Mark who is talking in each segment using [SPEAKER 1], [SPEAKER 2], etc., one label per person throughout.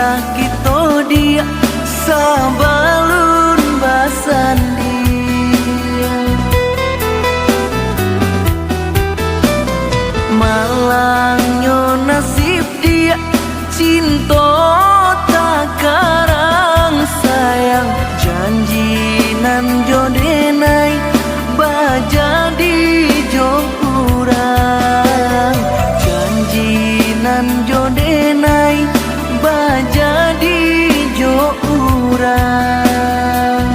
[SPEAKER 1] pisah kita dia sabalun basandi. Malangnya nasib dia cinta tak karang sayang janji nan jodenai bajadi jo urang janji nan jodenai bajadi jo urang.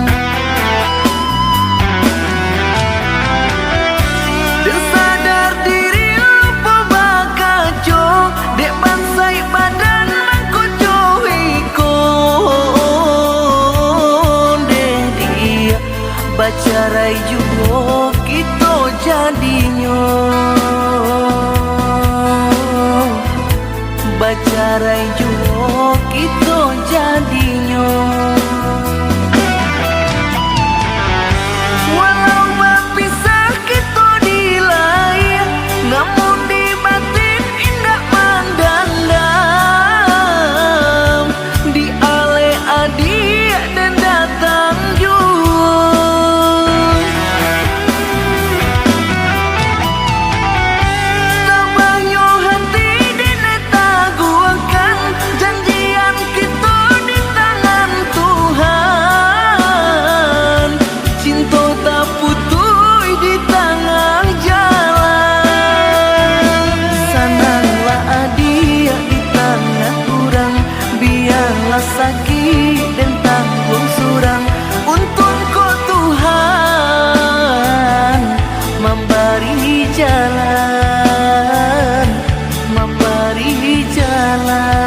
[SPEAKER 1] Dan sadar diri lupa bakajo dek bansai badan mangkojo ikon deh dia bacarai juga kita jadinya bacarai juga kita jadinya. Walau berpisah kita dilai namun di batin indah mandandam di ale adik dan datang jua tabahnya hati dineta guakan janjian kita di tangan Tuhan cinta tak putus di tengah jalan sananglah adia di tangan kurang biarlah sakit dan tanggung surang untuk kau Tuhan memberi jalan memberi jalan.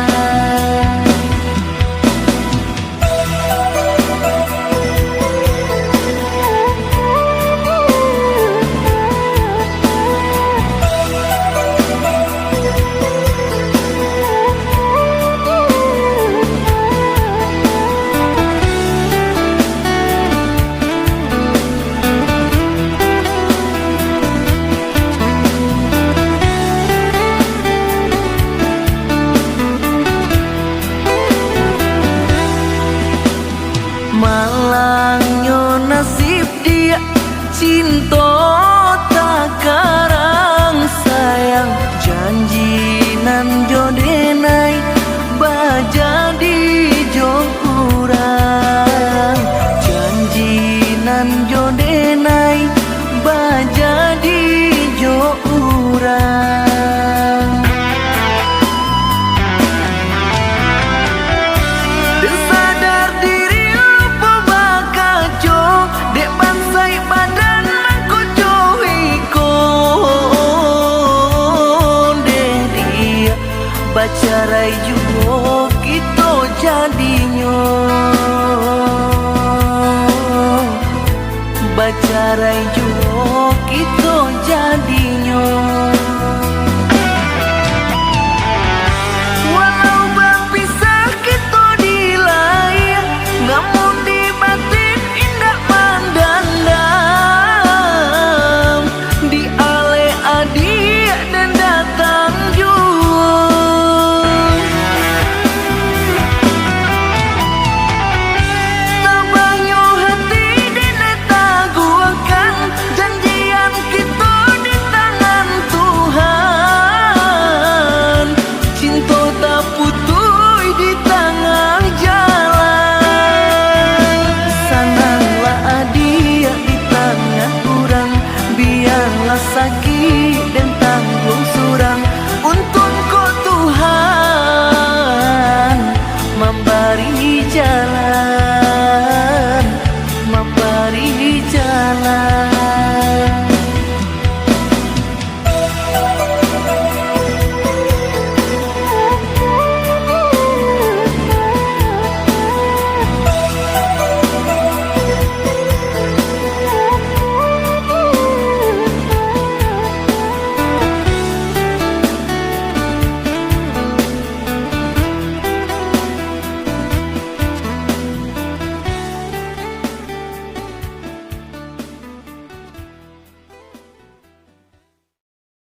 [SPEAKER 1] Malangnya nasib dia cinta tak karang sayang janji nan jodenai bajadi jo urang janji nan jodenai bajadi jo urang. Dan sadar diri lupa bakajo dek bansai badan mangkojo ikon deh dia bacarai juga kita jadinya bacarai